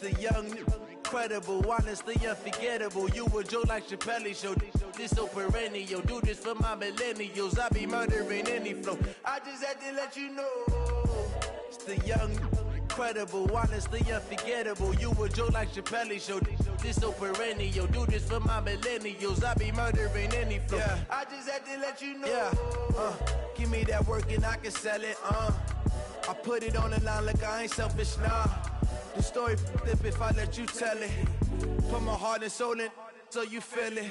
The young, incredible, honestly unforgettable. You a joke like Chappelle Show. This so perennial. Do this for my millennials. I be murdering any flow. I just had to let you know. It's the young, incredible, honestly unforgettable. You a joke like Chappelle Show. This so perennial. Do this for my millennials. I be murdering any flow. Yeah. I just had to let you know. Yeah. Give me that work and I can sell it. I put it on the line like I ain't selfish, nah. The story flip if I let you tell it. Put my heart and soul in so you feel it.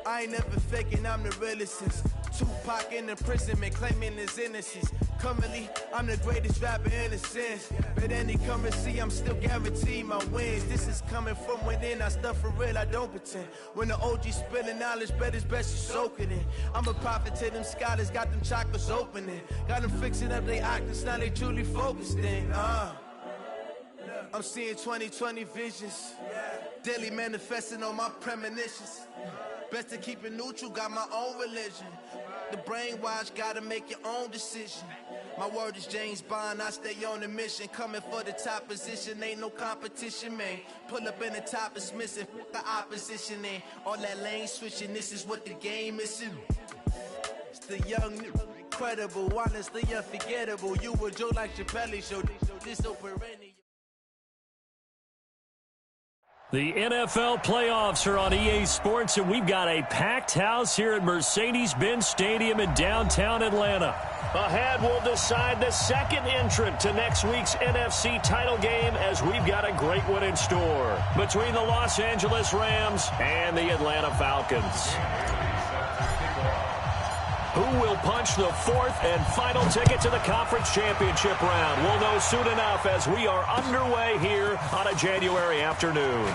I ain't never faking, I'm the realest since Tupac in imprisonment, claiming his innocence. Currently, I'm the greatest rapper in a sense. But any currency, I'm still guaranteed my wins. This is coming from within, I stuff for real, I don't pretend. When the OG spilling knowledge, bet it's best you soak it in. I'm a prophet to them scholars, got them chakras opening. Got them fixing up their octaves, now they truly focused in. I'm seeing 2020 visions, daily manifesting on my premonitions. Best to keep it neutral, got my own religion. The brainwash, gotta make your own decision. My word is James Bond, I stay on a mission. Coming for the top position, ain't no competition, man. Pull up in the top is missing, the opposition ain't. All that lane switching, this is what the game is. It's the young, incredible, honestly unforgettable. You a joke like Chappelle Show, this so perennial. The NFL playoffs are on EA Sports, and we've got a packed house here at Mercedes-Benz Stadium in downtown Atlanta. Ahead, we'll decide the second entrant to next week's NFC title game, as we've got a great one in store between the Los Angeles Rams and the Atlanta Falcons. Who will punch the fourth and final ticket to the conference championship round? We'll know soon enough as we are underway here on a January afternoon.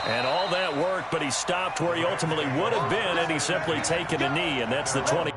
And all that worked, but he stopped where he ultimately would have been, and he's simply taken a knee, and that's the 20.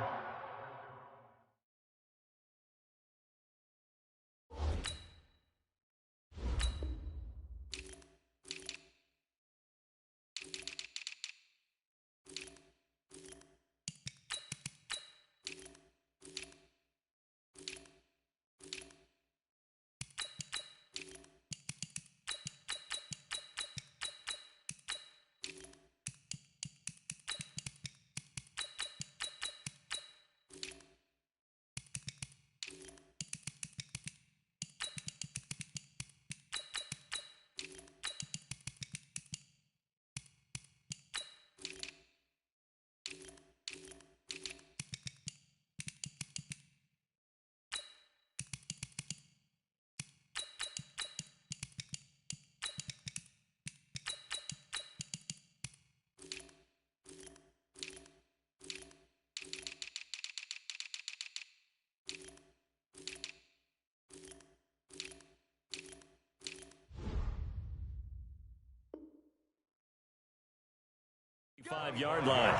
Five-yard line.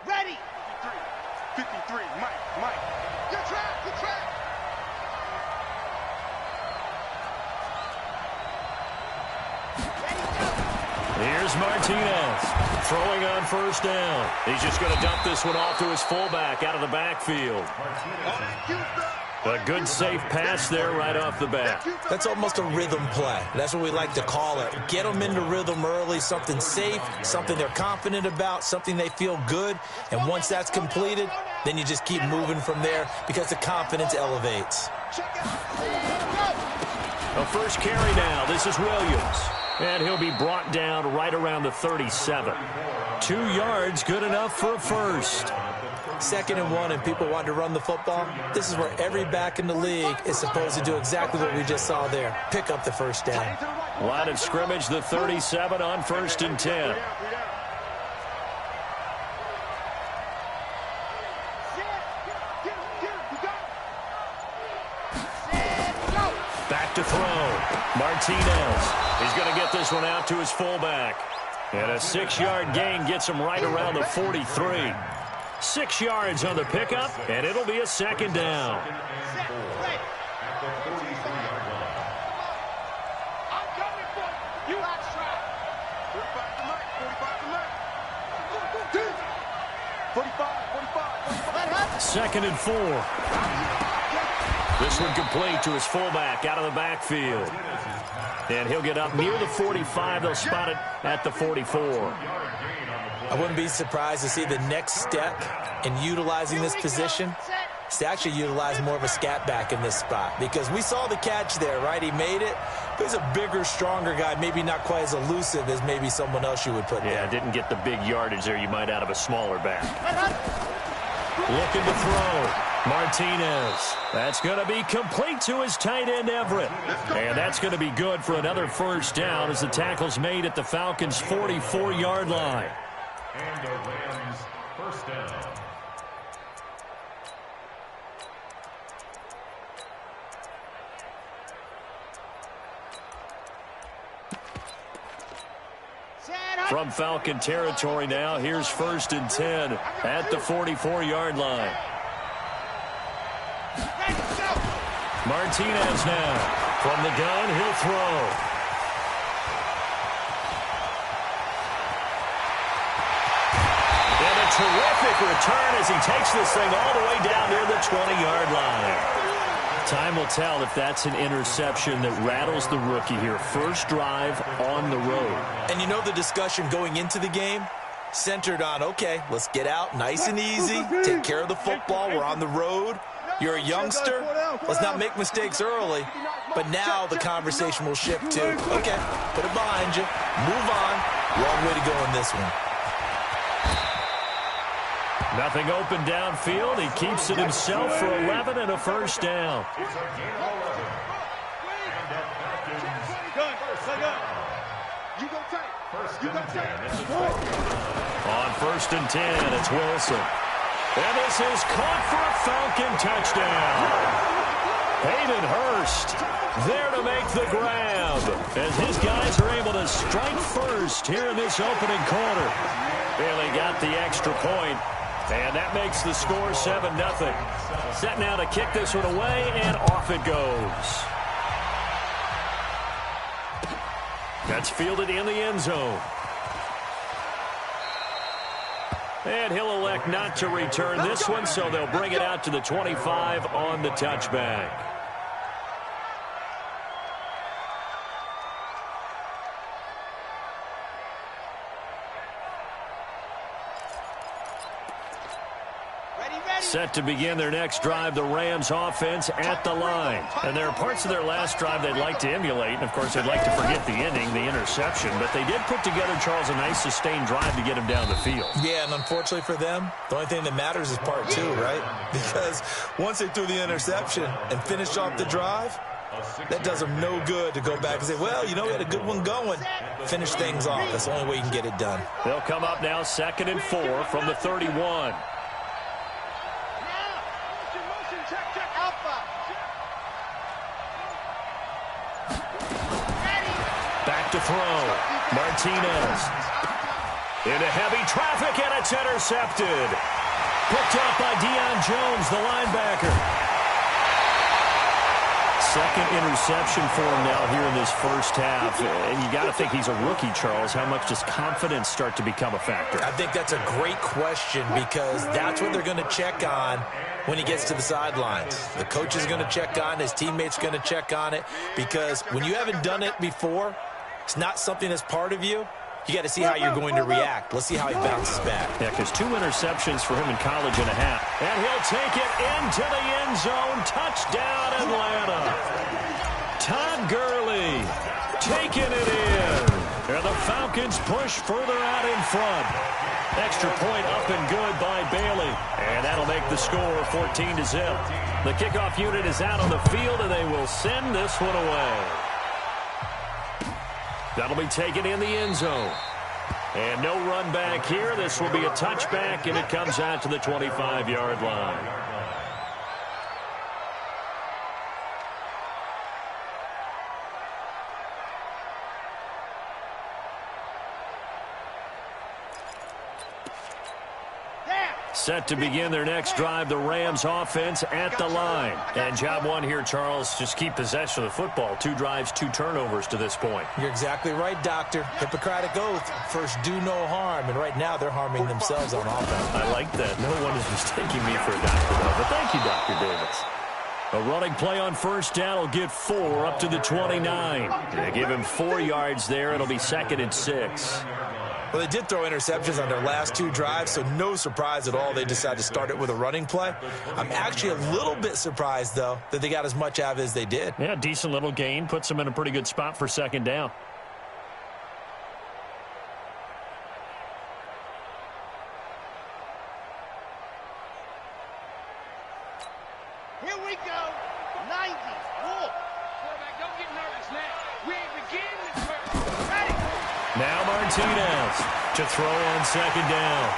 Ready. 53, Mike. Good track. Here's Martinez throwing on first down. He's just going to dump this one off to his fullback out of the backfield. A good safe pass there right off the bat. That's almost a rhythm play. That's what we like to call it. Get them into rhythm early, something safe, something they're confident about, something they feel good. And once that's completed, then you just keep moving from there because the confidence elevates. A first carry now. This is Williams. And he'll be brought down right around the 37. 2 yards, good enough for a first. 2nd and 1, and people want to run the football. This is where every back in the league is supposed to do exactly what we just saw there. Pick up the first down. Line of scrimmage, the 37 on 1st and 10. Back to throw. Martinez. He's going to get this one out to his fullback. And a 6-yard gain gets him right around the 43. 6 yards on the pickup, and it'll be a 2nd down. 2nd and 4. This one complete to his fullback out of the backfield. And he'll get up near the 45. They'll spot it at the 44. I wouldn't be surprised to see the next step in utilizing this position is to actually utilize more of a scat back in this spot, because we saw the catch there, right? He made it. But he's a bigger, stronger guy, maybe not quite as elusive as maybe someone else you would put there. Yeah, didn't get the big yardage there you might out of a smaller back. Looking to throw. Martinez. That's going to be complete to his tight end, Everett. And that's going to be good for another first down as the tackle's made at the Falcons' 44-yard line. And the Rams first down. From Falcon territory now, here's 1st and 10 at the 44-yard line. Martinez now. From the gun, he'll throw. And a terrific return as he takes this thing all the way down near the 20-yard line. Time will tell if that's an interception that rattles the rookie here. First drive on the road. And you know the discussion going into the game centered on, okay, let's get out nice and easy, take care of the football, we're on the road. You're a youngster, let's not make mistakes early. But now the conversation will shift to, okay, put it behind you, move on. Long way to go in this one. Nothing open downfield. He keeps it himself for 11 and a first down. On 1st and 10, it's Wilson. And this is caught for a Falcon touchdown. Hayden Hurst there to make the grab as his guys are able to strike first here in this opening quarter. Bailey got the extra point. And that makes the score 7-0. Set now to kick this one away, and off it goes. That's fielded in the end zone. And he'll elect not to return this one, so they'll bring it out to the 25 on the touchback. Set to begin their next drive, the Rams offense at the line. And there are parts of their last drive they'd like to emulate. And, of course, they'd like to forget the ending, the interception. But they did put together, Charles, a nice sustained drive to get him down the field. Yeah, and unfortunately for them, the only thing that matters is part 2, right? Because once they threw the interception and finished off the drive, that does them no good to go back and say, well, you know, we had a good one going. Finish things off. That's the only way you can get it done. They'll come up now 2nd and 4 from the 31. Back to throw. Martinez. Into heavy traffic, and it's intercepted. Picked up by Deion Jones, the linebacker. Second interception for him now here in this first half. And you got to think he's a rookie, Charles. How much does confidence start to become a factor? I think that's a great question, because that's what they're going to check on when he gets to the sidelines. The coach is going to check on, his teammates going to check on it, because when you haven't done it before, it's not something that's part of you. You got to see how you're going to react. Let's see how he bounces back. Yeah, because 2 interceptions for him in college and a half. And he'll take it into the end zone. Touchdown, Atlanta. Todd Gurley taking it in. And the Falcons push further out in front. Extra point up and good by Bailey. And that'll make the score 14-0. The kickoff unit is out on the field, and they will send this one away. That'll be taken in the end zone. And no run back here. This will be a touchback, and it comes out to the 25-yard line. Set to begin their next drive, the Rams offense at the line. And job one here, Charles, just keep possession of the football. 2 drives, 2 turnovers to this point. You're exactly right, Doctor. Hippocratic oath. First, do no harm. And right now, they're harming themselves on offense. I like that. No one is mistaking me for a doctor, though. But thank you, Dr. Davis. A running play on first down will get 4 up to the 29. They give him 4 yards there. It'll be 2nd and 6. Well, they did throw interceptions on their last 2 drives, so no surprise at all they decided to start it with a running play. I'm actually a little bit surprised, though, that they got as much out of it as they did. Yeah, decent little gain. Puts them in a pretty good spot for 2nd down. Here we go. 90. Wolf. Quarterback, don't get nervous now. We ain't beginning this work. Ready. Now Martinez to throw on 2nd down.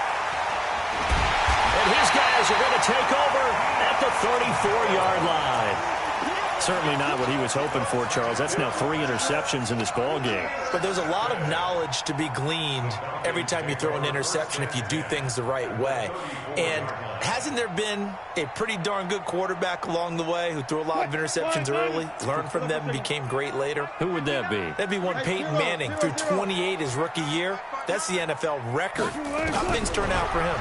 And his guys are going to take over at the 34-yard line. Certainly not what he was hoping for, Charles. That's now 3 interceptions in this ball game. But there's a lot of knowledge to be gleaned every time you throw an interception if you do things the right way. And hasn't there been a pretty darn good quarterback along the way who threw a lot of interceptions early, learned from them, and became great later? Who would that be? That'd be one Peyton Manning. Threw 28 his rookie year. That's the NFL record. How things turn out for him?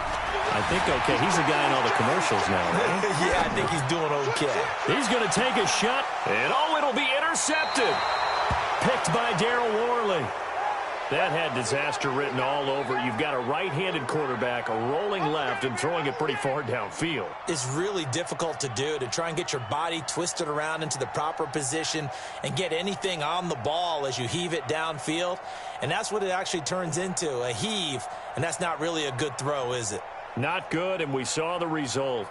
I think okay. He's the guy in all the commercials now, right? Yeah, I think he's doing okay. He's going to take a shot, and it'll be intercepted. Picked by Darryl Worley. That had disaster written all over. You've got a right-handed quarterback rolling left and throwing it pretty far downfield. It's really difficult to do, to try and get your body twisted around into the proper position and get anything on the ball as you heave it downfield. And that's what it actually turns into, a heave. And that's not really a good throw, is it? Not good, and we saw the result.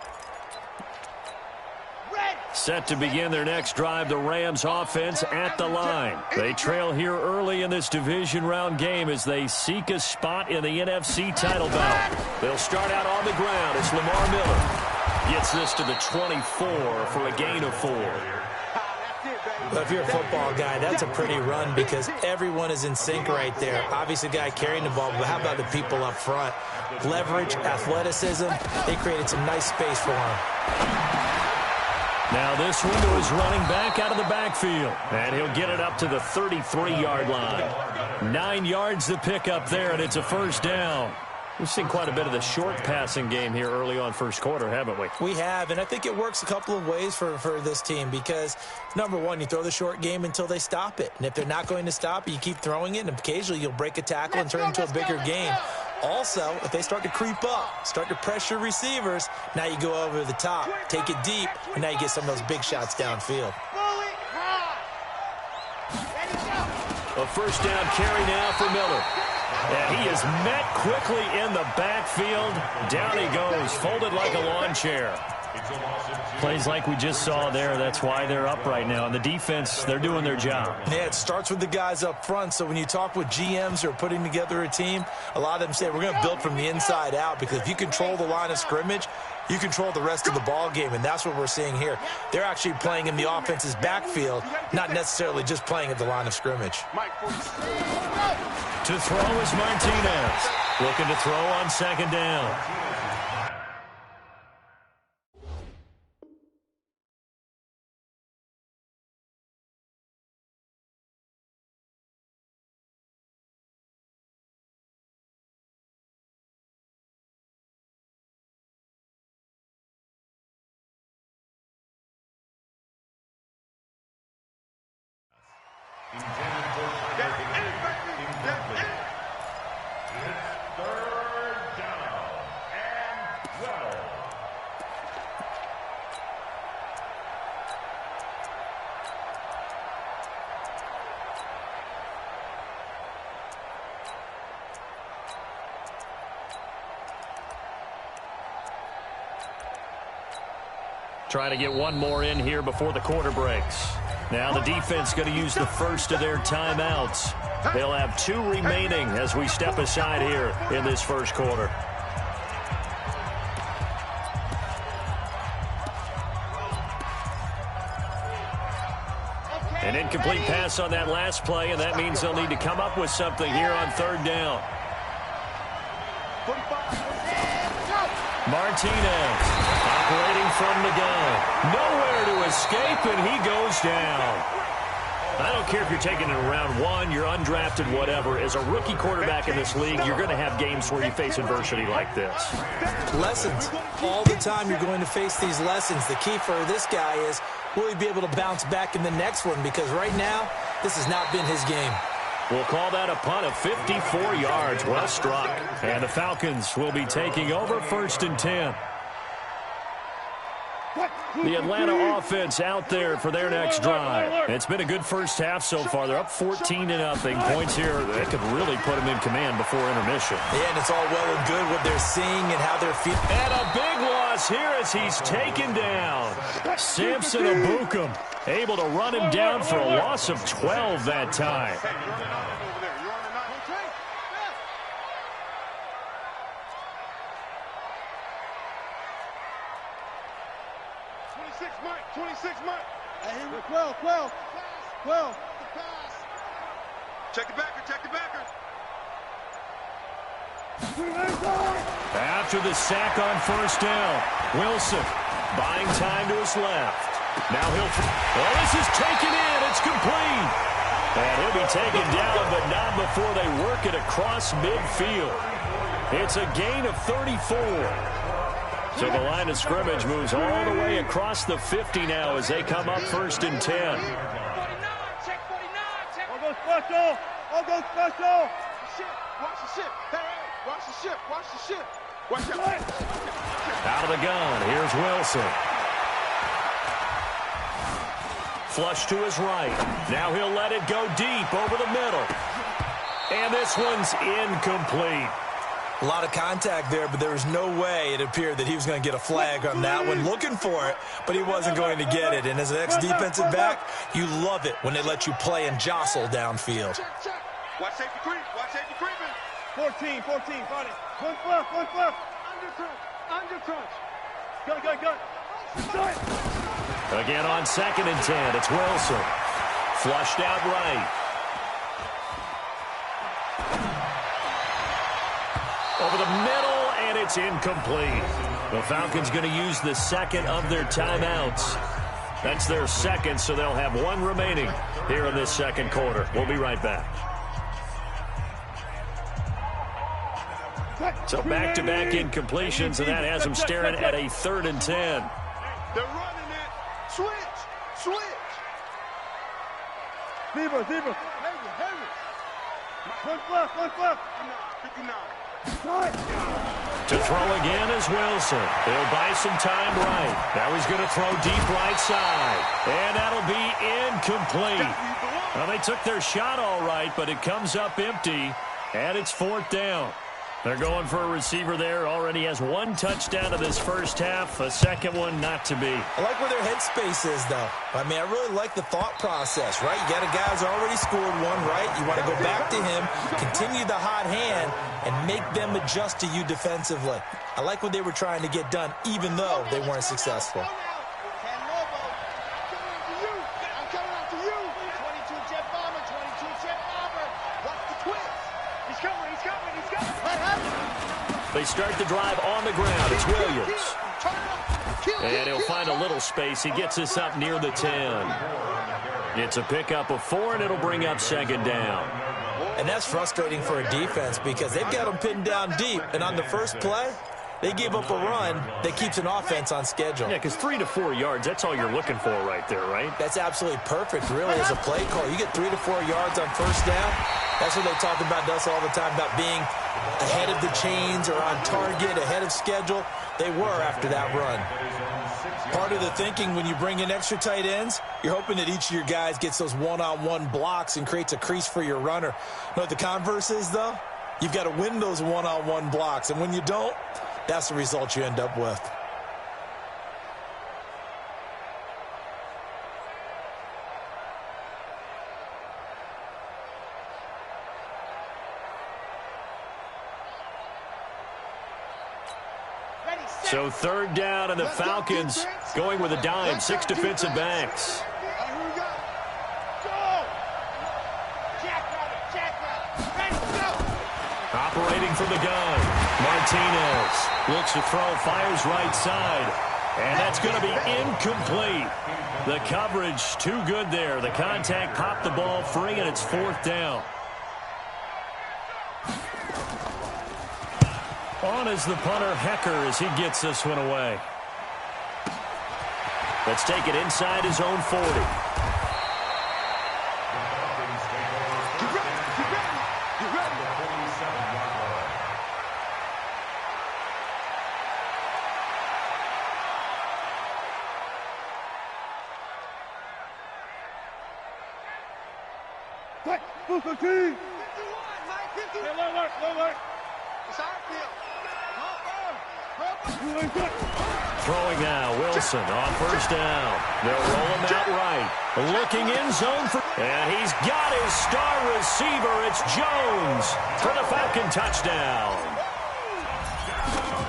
Set to begin their next drive, the Rams offense at the line. They trail here early in this division round game as they seek a spot in the NFC title bout. They'll start out on the ground as Lamar Miller gets this to the 24 for a gain of 4. But if you're a football guy, that's a pretty run because everyone is in sync right there. Obviously, the guy carrying the ball, but how about the people up front? Leverage, athleticism, they created some nice space for him. Now this window is running back out of the backfield, and he'll get it up to the 33-yard line. 9 yards to pick up there, and it's a first down. We've seen quite a bit of the short passing game here early on first quarter, haven't we? We have, and I think it works a couple of ways for this team because, number one, you throw the short game until they stop it. And if they're not going to stop it, you keep throwing it, and occasionally you'll break a tackle and turn it into a bigger game. Also, if they start to creep up, start to pressure receivers, now you go over the top, take it deep, and now you get some of those big shots downfield. A first down carry now for Miller. And he is met quickly in the backfield. Down he goes, folded like a lawn chair. Plays like we just saw there. That's why they're up right now. And the defense, they're doing their job. Yeah, it starts with the guys up front. So when you talk with GMs who are putting together a team, a lot of them say we're going to build from the inside out because if you control the line of scrimmage, you control the rest of the ball game, and that's what we're seeing here. They're actually playing in the offense's backfield, not necessarily just playing at the line of scrimmage. To throw is Martinez. Looking to throw on second down. Trying to get one more in here before the quarter breaks. Now the defense going to use the first of their timeouts. They'll have 2 remaining as we step aside here in this first quarter. An incomplete pass on that last play, and that means they'll need to come up with something here on third down. Martinez operating from the gun. Nowhere to escape, and he goes down. I don't care if you're taking it in round one, you're undrafted, whatever. As a rookie quarterback in this league, you're going to have games where you face adversity like this. Lessons. All the time you're going to face these lessons. The key for this guy is, will he be able to bounce back in the next one? Because right now, this has not been his game. We'll call that a punt of 54 yards. Well struck. And the Falcons will be taking over 1st and 10. The Atlanta offense out there for their next drive. It's been a good first half so far. They're up 14-0. Points here that could really put them in command before intermission. Yeah, and it's all well and good what they're seeing and how they're feeling. And a big loss here as he's taken down. Samson Abukum able to run him down for a loss of 12 that time. Check the backer. After the sack on 1st down, Wilson buying time to his left. Now this is taken in. It's complete. And he'll be taken down, but not before they work it across midfield. It's a gain of 34. So the line of scrimmage moves all the way across the 50 now as they come up 1st and 10. I'll go special. Watch the ship. Hey, watch the ship. Watch out. Out of the gun. Here's Wilson. Flush to his right. Now he'll let it go deep over the middle. And this one's incomplete. A lot of contact there, but there was no way it appeared that he was going to get a flag on that one. Looking for it, but he wasn't going to get it. And as an ex-defensive back, you love it when they let you play and jostle downfield. Watch safety creep. 14, buddy. One fluff. Under crunch. Go. Again on 2nd and 10. It's Wilson. Flushed out right. Over the middle, and it's incomplete. The Falcons going to use the second of their timeouts. That's their second, so they'll have one remaining here in this second quarter. We'll be right back. So back-to-back incompletions, and that has them staring at a 3rd and 10. They're running it. Switch. Zebra. Heavy. One fluff. 59. To throw again is Wilson. He'll buy some time right. Now he's going to throw deep right side. And that'll be incomplete. Well, they took their shot all right, but it comes up empty, and it's 4th down. They're going for a receiver there. Already has one touchdown in this first half. A second one not to be. I like where their headspace is, though. I mean, I really like the thought process, right? You got a guy who's already scored one, right? You want to go back to him, continue the hot hand, and make them adjust to you defensively. I like what they were trying to get done, even though they weren't successful. They start the drive on the ground. It's Williams. And he'll find a little space. He gets us up near the 10. It's a pickup of 4, and it'll bring up 2nd down. And that's frustrating for a defense because they've got them pinned down deep. And on the first play, they give up a run that keeps an offense on schedule. Yeah, because 3 to 4 yards, that's all you're looking for right there, right? That's absolutely perfect, really, as a play call. You get 3 to 4 yards on 1st down. That's what they talk about us all the time, about being ahead of the chains or on target, ahead of schedule. They were after that run. Part of the thinking when you bring in extra tight ends, you're hoping that each of your guys gets those one-on-one blocks and creates a crease for your runner. You know what the converse is, though? You've got to win those one-on-one blocks, and when you don't, that's the result you end up with. So 3rd down, and the Falcons going with a dime. 6 defensive backs. Operating from the gun, Martinez. Looks to throw, fires right side. And that's going to be incomplete. The coverage too good there. The contact popped the ball free, and it's 4th down. On is the punter, Hecker, as he gets this one away. Let's take it inside his own 40. Throwing now, Wilson on 1st down. They'll roll him out right. Looking in zone for... And he's got his star receiver. It's Jones for the Falcon touchdown.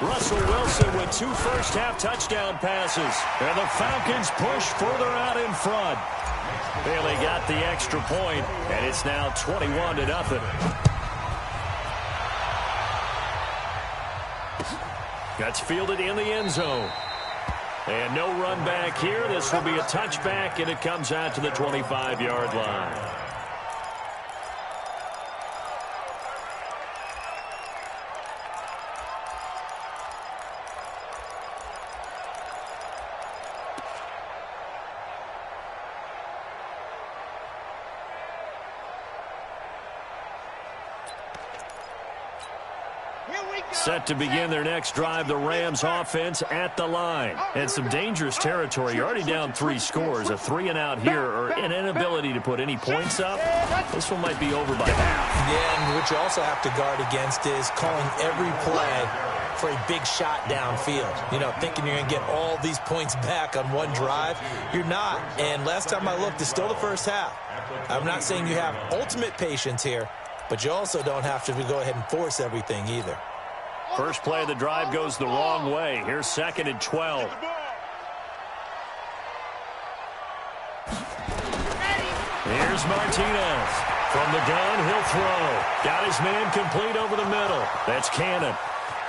Russell Wilson with 2 first-half touchdown passes. And the Falcons push further out in front. Bailey got the extra point, and it's now 21-0. That's fielded in the end zone. And no run back here. This will be a touchback, and it comes out to the 25-yard line. Set to begin their next drive, the Rams offense at the line. And some dangerous territory. You're already down 3 scores. A 3-and-out here, or an inability to put any points up. This one might be over by half. Yeah, and what you also have to guard against is calling every play for a big shot downfield. You know, thinking you're going to get all these points back on one drive. You're not. And last time I looked, it's still the first half. I'm not saying you have ultimate patience here, but you also don't have to go ahead and force everything either. First play of the drive goes the wrong way. Here's 2nd and 12. Here's Martinez. From the gun, he'll throw. Got his man complete over the middle. That's Cannon.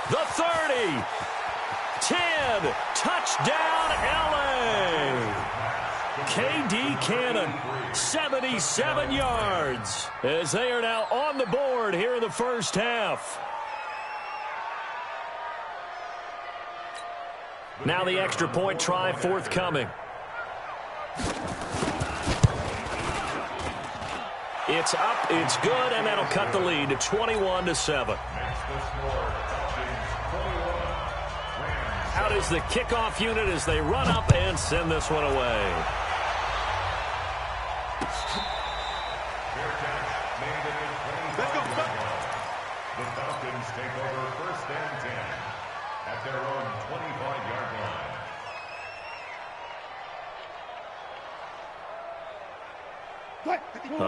The 30. 10. Touchdown, L.A. K.D. Cannon, 77 yards, as they are now on the board here in the first half. Now the extra point try forthcoming. It's up, it's good, and that'll cut the lead to 21-7. Out is the kickoff unit as they run up and send this one away. The Falcons take over 1st and 10 at their own 25-yard line.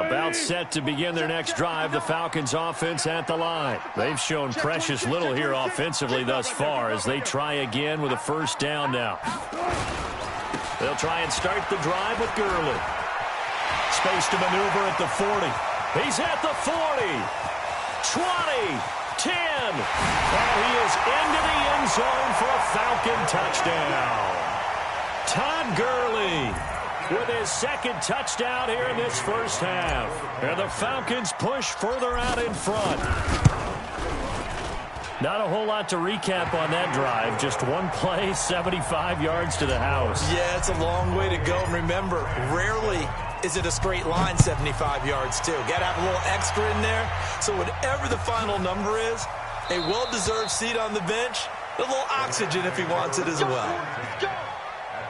About set to begin their next drive, the Falcons offense at the line. They've shown precious little here offensively thus far as they try again with a 1st down now. They'll try and start the drive with Gurley. Space to maneuver at the 40. He's at the 40. 20. 10. And he is into the end zone for a Falcon touchdown. Todd Gurley with his 2nd touchdown here in this first half. And the Falcons push further out in front. Not a whole lot to recap on that drive. Just one play, 75 yards to the house. Yeah, it's a long way to go. And remember, rarely is it a straight line 75 yards, too. Got to have a little extra in there. So whatever the final number is, a well-deserved seat on the bench, a little oxygen if he wants it as well. At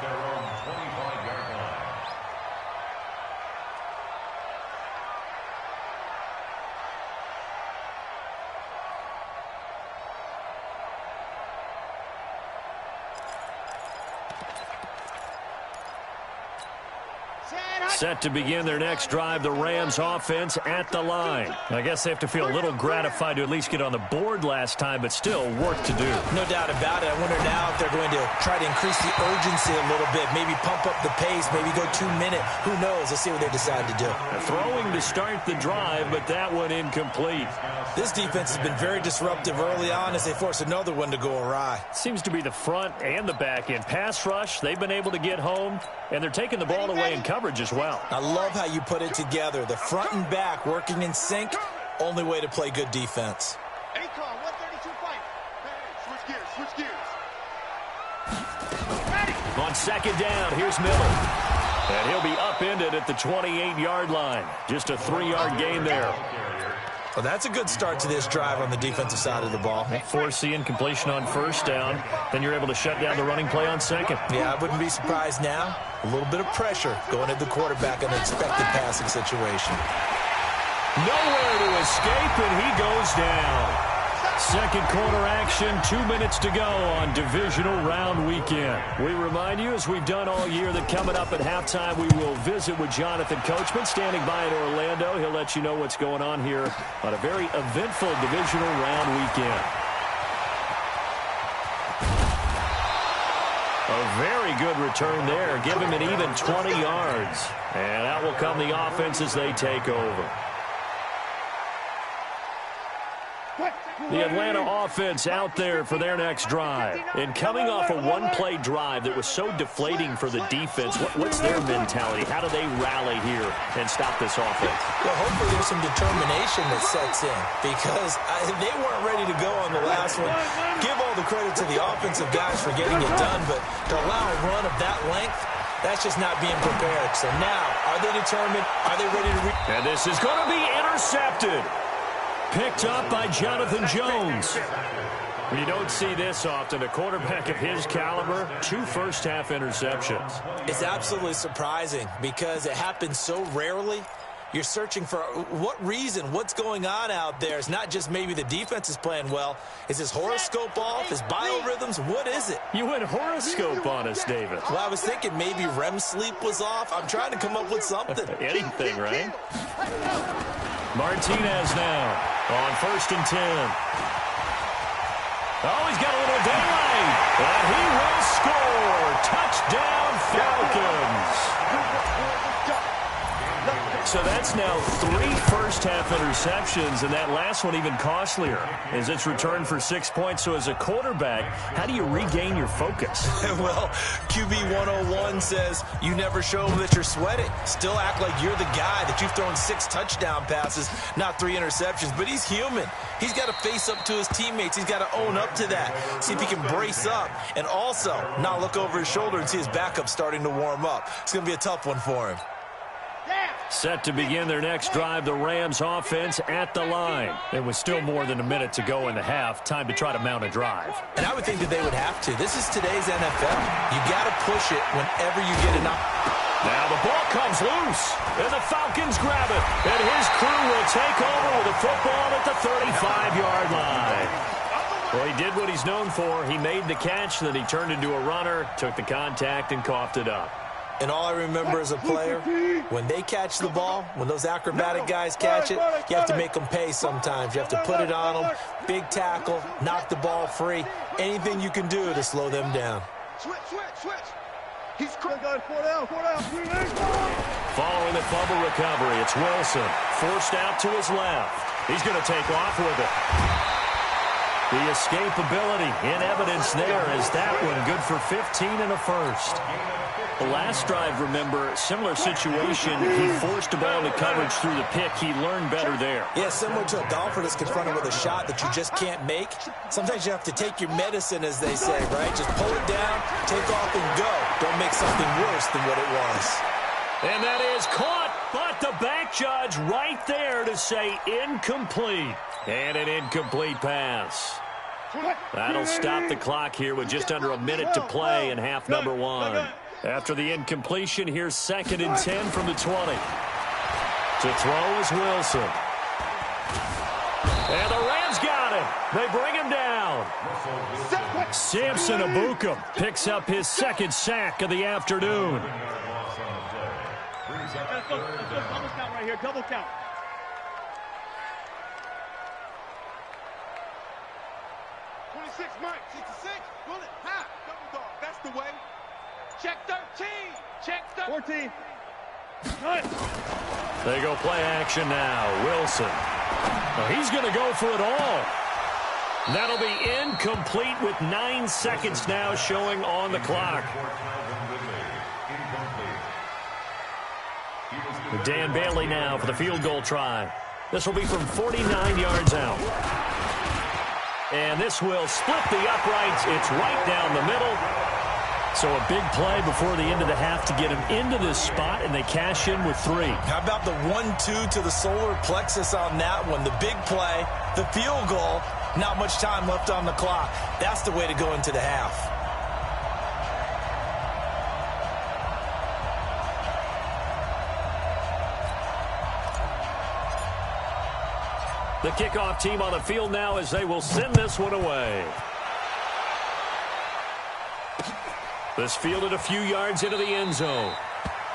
their own 25-yard line. Set. Set to begin their next drive, the Rams offense at the line. I guess they have to feel a little gratified to at least get on the board last time, but still work to do. No doubt about it. I wonder now if they're going to try to increase the urgency a little bit, maybe pump up the pace, maybe go 2 minute. Who knows? Let's see what they decide to do. Throwing to start the drive, but that one incomplete. This defense has been very disruptive early on as they force another one to go awry. Seems to be the front and the back end. Pass rush, they've been able to get home, and they're taking the ball away in coverage as well. I love how you put it together. The front and back working in sync, only way to play good defense. Akon, 132 fight. Switch gears. On second down, here's Miller. And he'll be upended at the 28-yard line. Just a 3-yard gain there. Well, that's a good start to this drive on the defensive side of the ball. Force the incompletion on first down. Then you're able to shut down the running play on second. Yeah, I wouldn't be surprised now. A little bit of pressure going at the quarterback in an expected passing situation. Nowhere to escape, and he goes down. Second quarter action, 2 minutes to go on divisional round weekend. We remind you, as we've done all year, that coming up at halftime, we will visit with Jonathan Coachman standing by in Orlando. He'll let you know what's going on here on a very eventful divisional round weekend. A very good return there. Give him an even 20 yards. And out will come the offense as they take over. The Atlanta offense out there for their next drive. And coming off a one-play drive that was so deflating for the defense, what's their mentality? How do they rally here and stop this offense? Well, hopefully there's some determination that sets in because they weren't ready to go on the last one. Give all the credit to the offensive guys for getting it done, but to allow a run of that length, that's just not being prepared. So now, are they determined? Are they ready to And this is going to be intercepted. Picked up by Jonathan Jones. You don't see this often. A quarterback of his caliber, 2 first-half interceptions. It's absolutely surprising because it happens so rarely. You're searching for what reason, what's going on out there. It's not just maybe the defense is playing well. Is his horoscope off? His biorhythms? What is it? You went horoscope on us, David. Well, I was thinking maybe REM sleep was off. I'm trying to come up with something. Anything, right? Martinez now on 1st and 10. Oh, he's got a little daylight. And he will score. Touchdown, Falcons. So that's now 3 first-half interceptions, and that last one even costlier as it's returned for 6 points. So as a quarterback, how do you regain your focus? Well, QB 101 says you never show them that you're sweating. Still act like you're the guy, that you've thrown 6 touchdown passes, not 3 interceptions. But he's human. He's got to face up to his teammates. He's got to own up to that. See if he can brace up and also not look over his shoulder and see his backup starting to warm up. It's going to be a tough one for him. Set to begin their next drive, the Rams offense at the line. It was still more than a minute to go in the half. Time to try to mount a drive. And I would think that they would have to. This is today's NFL. You got to push it whenever you get an opportunity. Now the ball comes loose, and the Falcons grab it. And his crew will take over with the football at the 35-yard line. Well, he did what he's known for. He made the catch, then he turned into a runner, took the contact, and coughed it up. And all I remember as a player, when they catch the ball, when those acrobatic guys catch it, you have to make them pay sometimes. You have to put it on them, big tackle, knock the ball free, anything you can do to slow them down. Switch. He's going 4 down. Following the fumble recovery, it's Wilson. Forced out to his left. He's going to take off with it. The escapability in evidence there as that one good for 15 and a first. The last drive, remember, similar situation. He forced a ball into coverage through the pick. He learned better there. Yeah, similar to a golfer that's confronted with a shot that you just can't make. Sometimes you have to take your medicine, as they say, right? Just pull it down, take off, and go. Don't make something worse than what it was. And that is caught, but the back judge right there to say incomplete. And an incomplete pass. That'll stop the clock here with just under a minute to play in half number 1. After the incompletion, here's 2nd and 10 from the 20. To throw is Wilson. And the Rams got him. They bring him down. Samson Ebukam picks up his 2nd sack of the afternoon. go double count right here, double count. Mike, 66, bullet, half, double dog, that's the way. Check 13, check 14. Cut. They go play action now. Wilson. Well, he's going to go for it all. That'll be incomplete with 9 seconds now showing on the clock. Dan Bailey now for the field goal try. This will be from 49 yards out. And this will split the uprights. It's right down the middle. So a big play before the end of the half to get him into this spot, and they cash in with 3. How about the 1-2 to the solar plexus on that one? The big play, the field goal, not much time left on the clock. That's the way to go into the half. The kickoff team on the field now as they will send this one away. This fielded a few yards into the end zone.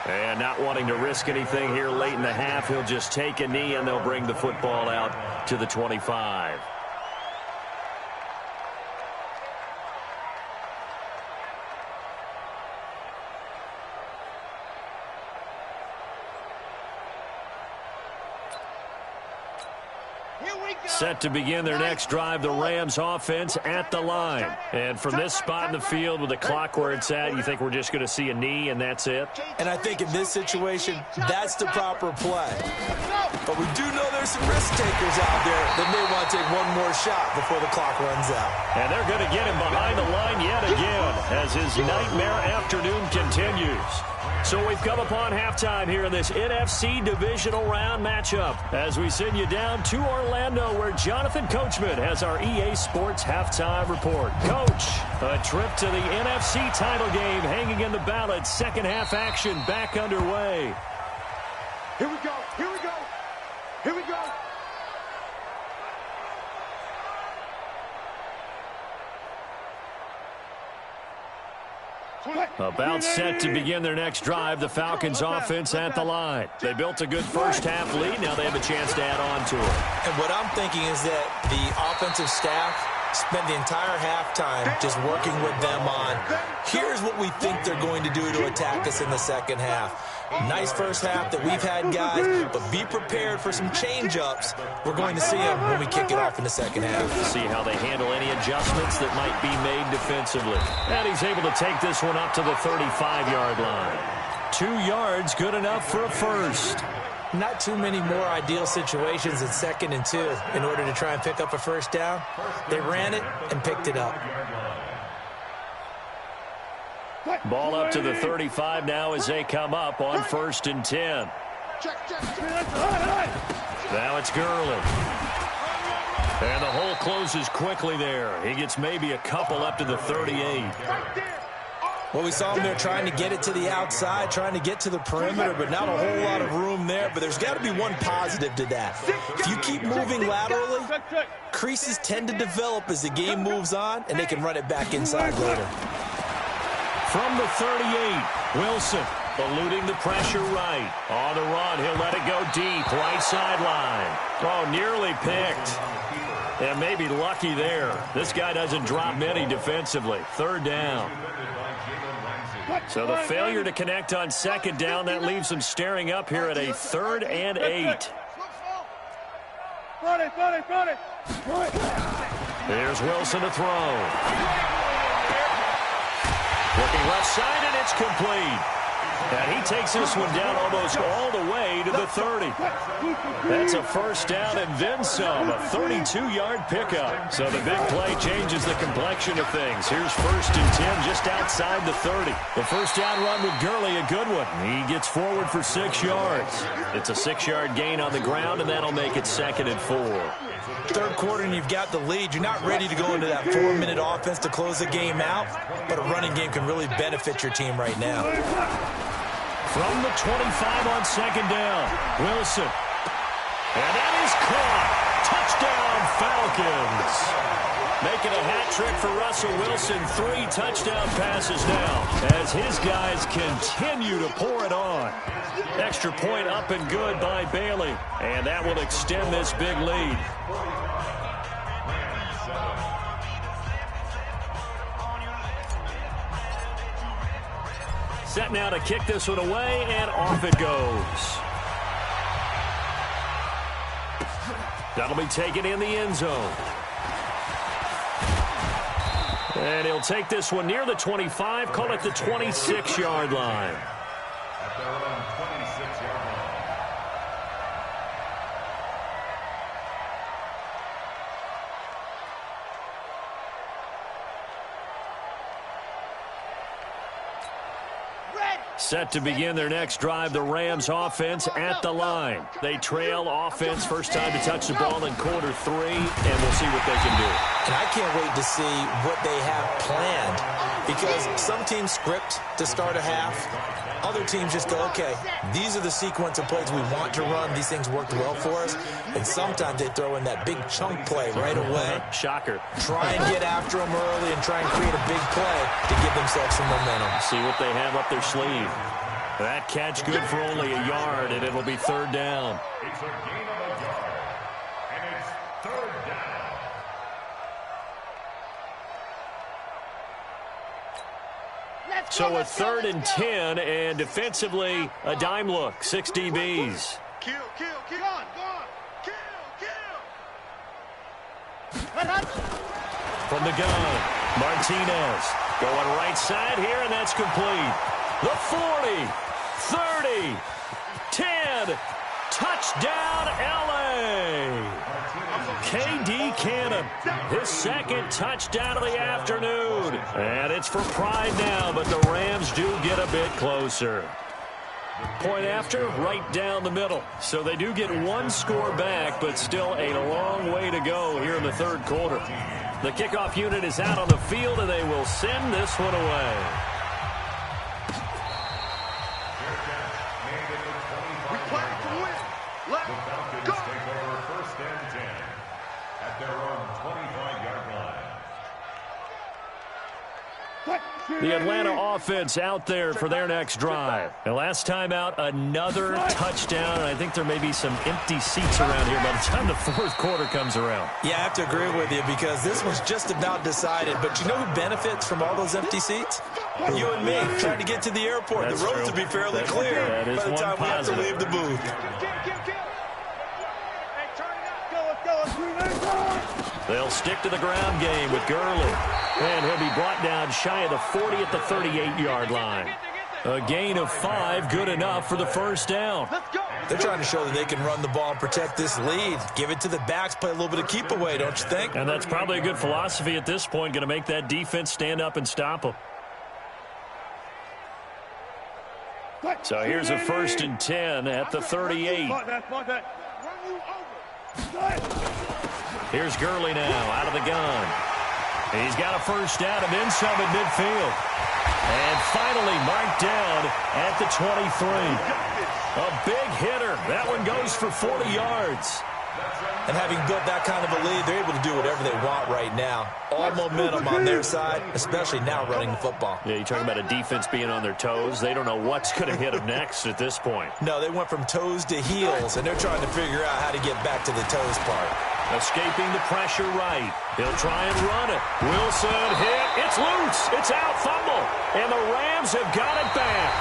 And not wanting to risk anything here late in the half, he'll just take a knee and they'll bring the football out to the 25. Set to begin their next drive, the Rams offense at the line. And from this spot in the field with the clock where it's at, you think we're just going to see a knee and that's it? And I think in this situation, that's the proper play. But we do know there's some risk takers out there that may want to take one more shot before the clock runs out. And they're going to get him behind the line yet again as his nightmare afternoon continues. So we've come upon halftime here in this NFC divisional round matchup as we send you down to Orlando where Jonathan Coachman has our EA Sports halftime report. Coach, a trip to the NFC title game hanging in the balance. Second half action back underway. Here we go, here we go, here we go. About set to begin their next drive, the Falcons offense at the line. They built a good first half lead. Now they have a chance to add on to it. And what I'm thinking is that the offensive staff spent the entire halftime just working with them on, here's what we think they're going to do to attack us in the second half. Nice first half that we've had, guys, but be prepared for some change-ups. We're going to see them when we kick it off in the second half. See how they handle any adjustments that might be made defensively. And he's able to take this one up to the 35-yard line. 2 yards, good enough for a first. Not too many more ideal situations at 2nd and 2 in order to try and pick up a first down. They ran it and picked it up. Ball up to the 35 now as they come up on 1st and 10. Now it's Gurley. And the hole closes quickly there. He gets maybe a couple up to the 38. Well, we saw him there trying to get it to the outside, trying to get to the perimeter, but not a whole lot of room there. But there's got to be one positive to that. If you keep moving laterally, creases tend to develop as the game moves on, and they can run it back inside later. From the 38, Wilson eluding the pressure right. On the run, he'll let it go deep, right sideline. Oh, nearly picked. And maybe lucky there. This guy doesn't drop many defensively. 3rd down. So the failure to connect on 2nd down, that leaves them staring up here at a 3rd and 8. Here's Wilson to throw. Looking left side, and it's complete. And he takes this one down almost all the way to the 30. That's a first down and then some, a 32-yard pickup. So the big play changes the complexion of things. Here's 1st and 10 just outside the 30. The first down run with Gurley, a good one. He gets forward for 6 yards. It's a 6-yard gain on the ground, and that'll make it 2nd and 4. 3rd quarter and you've got the lead. You're not ready to go into that 4-minute offense to close the game out, but a running game can really benefit your team right now. From the 25 on 2nd down, Wilson. And that is caught. Touchdown, Falcons. Making a hat trick for Russell Wilson. 3 touchdown passes now as his guys continue to pour it on. Extra point up and good by Bailey. And that will extend this big lead. Set now to kick this one away, and off it goes. That'll be taken in the end zone. And he'll take this one near the 25, call it the 26-yard line. At their own 26-yard line. Set to begin their next drive, the Rams offense at the line. They trail offense, first time to touch the ball in quarter 3, and we'll see what they can do. And I can't wait to see what they have planned, because some teams script to start a half. Other teams just go, okay, these are the sequence of plays we want to run. These things worked well for us. And sometimes they throw in that big chunk play right away. Shocker. Try and get after them early and try and create a big play to give themselves some momentum. See what they have up their sleeve. That catch good for only a yard, and it'll be 3rd down. It's a gain of a yard, and it's 3rd down. So a 3rd and 10, and defensively, a dime look, 6 DBs. Kill, on, kill. From the gun, Martinez going right side here, and that's complete. The 40, 30, 10, touchdown, L.A. K.D. Cannon, his 2nd touchdown of the afternoon. And it's for pride now, but the Rams do get a bit closer. Point after, right down the middle. So they do get 1 score back, but still a long way to go here in the 3rd quarter. The kickoff unit is out on the field, and they will send this one away. We play to win. Let's The Falcons go. take over 1st and 10 at their own 25-yard line. The Atlanta offense out there for their next drive. And last time out, another touchdown. And I think there may be some empty seats around here by the time the 4th quarter comes around. Yeah, I have to agree with you, because this one's just about decided. But you know who benefits from all those empty seats? You and me, trying to get to the airport. That's the roads true. will be fairly clear That is by the one time we have to positive. leave the booth. Hey, turn it up. They'll stick to the ground game with Gurley. And he'll be brought down shy of the 40 at the 38-yard line. A gain of 5, good enough for the 1st down. Let's go. They're trying to show that they can run the ball and protect this lead. Give it to the backs, play a little bit of keep away, don't you think? And that's probably a good philosophy at this point, going to make that defense stand up and stop them. So here's a 1st and 10 at the 38. Here's Gurley now out of the gun. He's got a 1st down and then some at midfield. And finally marked down at the 23. A big hitter. That one goes for 40 yards. And having built that kind of a lead, they're able to do whatever they want right now. All momentum on their side, especially now running the football. Yeah, you're talking about a defense being on their toes. They don't know what's going to hit them next at this point. No, they went from toes to heels, and they're trying to figure out how to get back to the toes part. Escaping the pressure right. He'll try and run it. Wilson hit. It's loose. It's out. Fumble. And the Rams have got it back.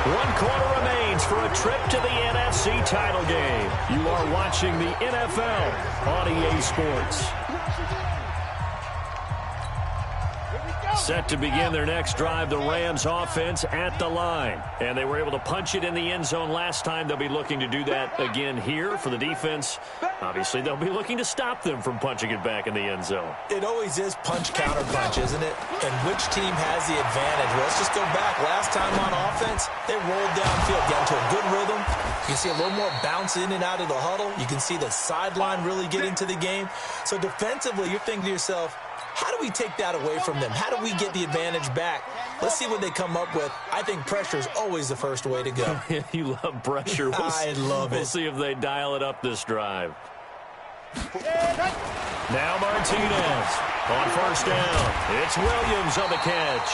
1 quarter remains for a trip to the NFC title game. You are watching the NFL on EA Sports. Set to begin their next drive, the Rams offense at the line. And they were able to punch it in the end zone last time. They'll be looking to do that again here for the defense. Obviously, they'll be looking to stop them from punching it back in the end zone. It always is punch-counter-punch, isn't it? And which team has the advantage? Well, let's just go back. Last time on offense, they rolled downfield, got into a good rhythm. You can see a little more bounce in and out of the huddle. You can see the sideline really get into the game. So defensively, you're thinking to yourself, how do we take that away from them? How do we get the advantage back? Let's see what they come up with. I think pressure is always the first way to go. You love pressure. I love it. We'll see if they dial it up this drive. Now Martinez on first down. It's Williams on the catch.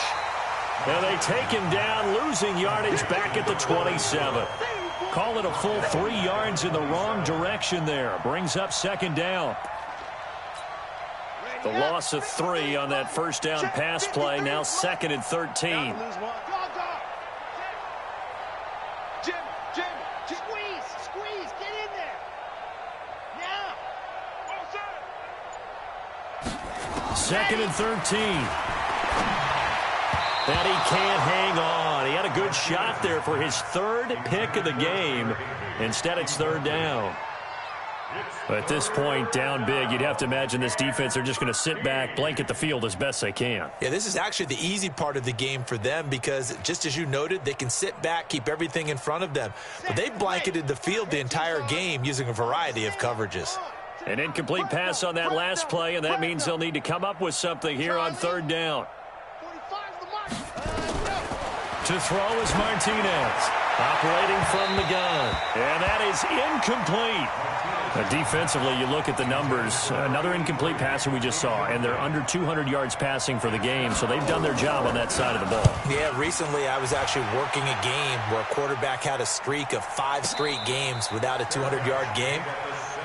And they take him down, losing yardage back at the 27. Call it a full 3 yards in the wrong direction there. Brings up second down. The loss of 3 on that first down pass play. Now 2nd and 13. Squeeze, get in there. Now. 2nd and 13. And he can't hang on. He had a good shot there for his 3rd pick of the game. Instead, it's 3rd down. At this point, down big, you'd have to imagine this defense are just going to sit back, blanket the field as best they can. Yeah, this is actually the easy part of the game for them because, just as you noted, they can sit back, keep everything in front of them. But they've blanketed the field the entire game using a variety of coverages. An incomplete pass on that last play, and that means they'll need to come up with something here on 3rd down. To throw is Martinez, operating from the gun. And that is incomplete. Defensively, you look at the numbers. Another incomplete passer we just saw, and they're under 200 yards passing for the game, so they've done their job on that side of the ball. Yeah, recently I was actually working a game where a quarterback had a streak of 5 straight games without a 200-yard game.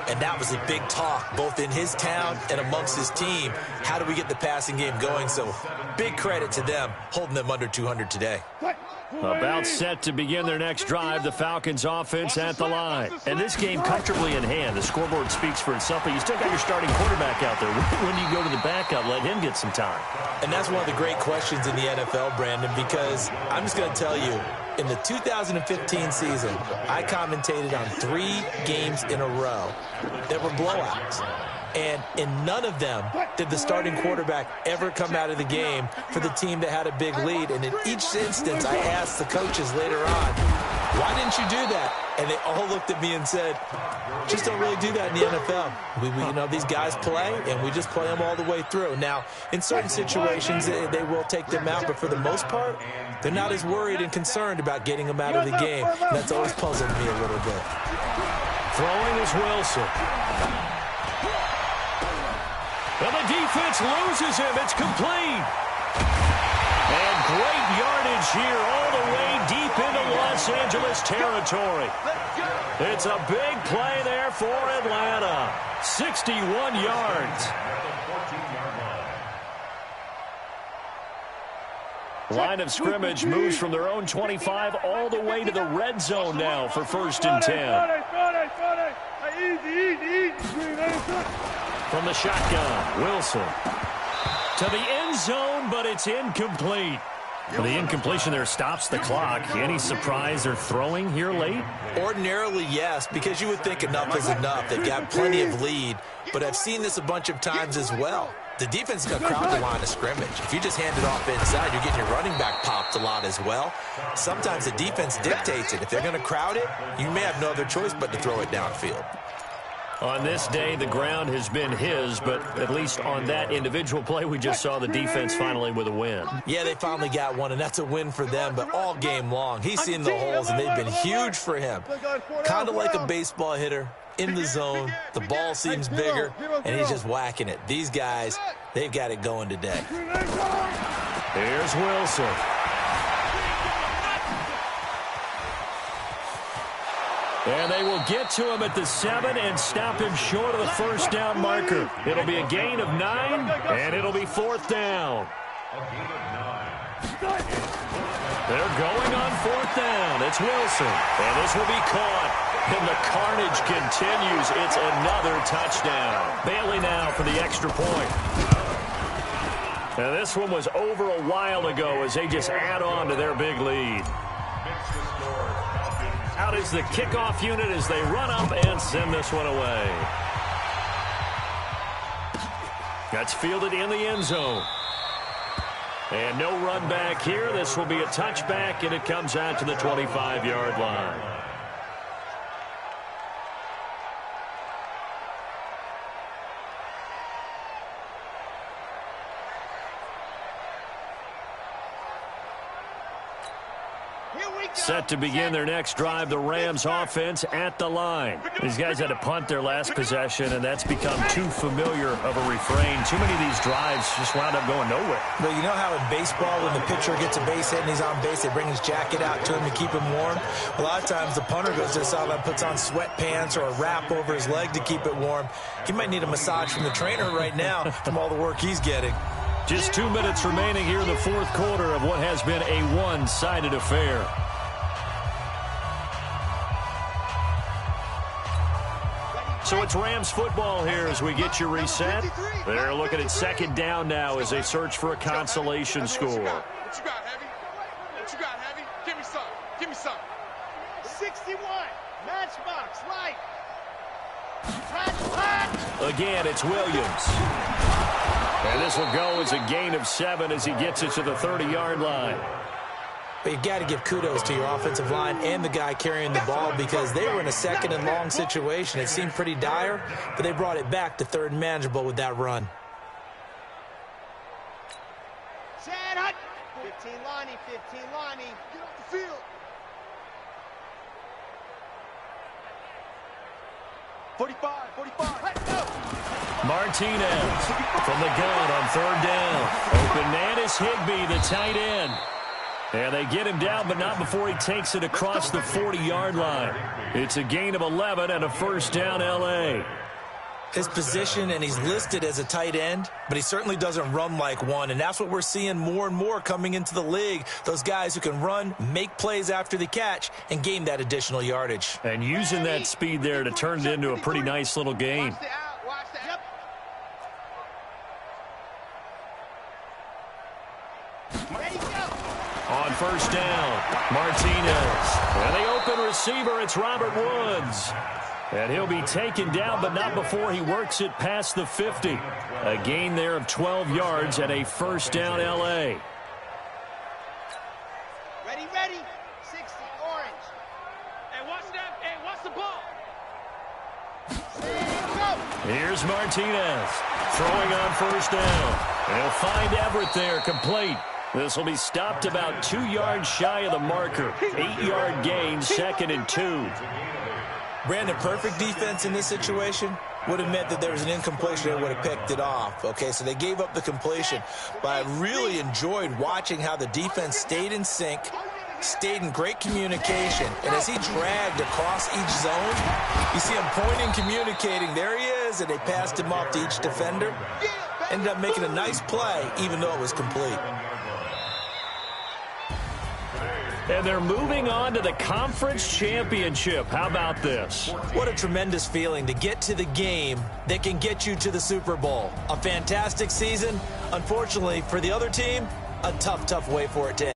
And that was a big talk, both in his town and amongst his team. How do we get the passing game going? So big credit to them, holding them under 200 today. About set to begin their next drive, the Falcons offense at the line. And this game comfortably in hand. The scoreboard speaks for itself, but you still got your starting quarterback out there. When do you go to the backup, let him get some time? And that's one of the great questions in the NFL, Brandon, because I'm just going to tell you, in the 2015 season, I commentated on 3 games in a row that were blowouts. And in none of them did the starting quarterback ever come out of the game for the team that had a big lead. And in each instance, I asked the coaches later on, why didn't you do that? And they all looked at me and said, just don't really do that in the NFL. We you know, these guys play, and we just play them all the way through. Now, in certain situations, they will take them out, but for the most part, they're not as worried and concerned about getting them out of the game. And that's always puzzled me a little bit. Throwing is Wilson. And the defense loses him. It's complete. And great yardage here all the way deep into Los Angeles territory. It's a big play there for Atlanta. 61 yards. Line of scrimmage moves from their own 25 all the way to the red zone now for 1st and 10. From the shotgun, Wilson to the end zone, but it's incomplete. The incompletion there stops the clock. Any surprise they're throwing here late? Ordinarily, yes, because you would think enough is enough. They've got plenty of lead, but I've seen this a bunch of times as well. The defense is going to crowd the line of scrimmage. If you just hand it off inside, you're getting your running back popped a lot as well. Sometimes the defense dictates it. If they're going to crowd it, you may have no other choice but to throw it downfield. On this day, the ground has been his, but at least on that individual play, we just saw the defense finally with a win. Yeah, they finally got one, and that's a win for them, but all game long, he's seen the holes, and they've been huge for him. Kind of like a baseball hitter in the zone. The ball seems bigger, and he's just whacking it. These guys, they've got it going today. Here's Wilson. And they will get to him at the 7 and stop him short of the first down marker. It'll be a gain of 9, and it'll be 4th down. They're going on 4th down. It's Wilson, and this will be caught. And the carnage continues. It's another touchdown. Bailey now for the extra point. Now this one was over a while ago as they just add on to their big lead. Out is the kickoff unit as they run up and send this one away. That's fielded in the end zone. And no run back here. This will be a touchback, and it comes out to the 25-yard line. Here Set to begin their next drive, the Rams offense at the line. These guys had to punt their last possession, and that's become too familiar of a refrain. Too many of these drives just wound up going nowhere. But you know how in baseball, when the pitcher gets a base hit and he's on base, they bring his jacket out to him to keep him warm? A lot of times the punter goes to the sideline, puts on sweatpants or a wrap over his leg to keep it warm. He might need a massage from the trainer right now from all the work he's getting. Just 2 minutes remaining here in the fourth quarter of what has been a one-sided affair. So it's Rams football here as we get you reset. They're looking at second down now as they search for a consolation score. What you got, Heavy? What you got, Heavy? Give me some. Give me some. 61. Matchbox, right. Again, it's Williams. And this will go as a gain of 7 as he gets it to the 30-yard line. But you've got to give kudos to your offensive line and the guy carrying the ball because they were in a second and long situation. It seemed pretty dire, but they brought it back to third and manageable with that run. 15 Lonnie, 15 Lonnie. Get off the field. 45. Let's go. Martinez from the gun on third down. Open man is Higbee, the tight end. And they get him down, but not before he takes it across the 40-yard line. It's a gain of 11 and a first down, L.A. His position, and he's listed as a tight end, but he certainly doesn't run like one, and that's what we're seeing more and more coming into the league. Those guys who can run, make plays after the catch, and gain that additional yardage. And using that speed there to turn it into a pretty nice little game. Watch the out. Ready, go. On first down, Martinez. And the open receiver, it's Robert Woods. And he'll be taken down, but not before he works it past the 50. A gain there of 12 yards and a first down, L.A. Ready. 60, orange. Hey, watch that. Hey, watch the ball. Go. Here's Martinez throwing on first down. And he'll find Everett there, complete. This will be stopped about 2 yards shy of the marker. 8-yard gain, 2nd and 2. Brandon, perfect defense in this situation would have meant that there was an incompletion that would have picked it off. Okay, so they gave up the completion. But I really enjoyed watching how the defense stayed in sync, stayed in great communication. And as he dragged across each zone, you see him pointing, communicating. There he is, and they passed him off to each defender. Ended up making a nice play, even though it was complete. And they're moving on to the conference championship. How about this? What a tremendous feeling to get to the game that can get you to the Super Bowl. A fantastic season. Unfortunately, for the other team, a tough way for it to end.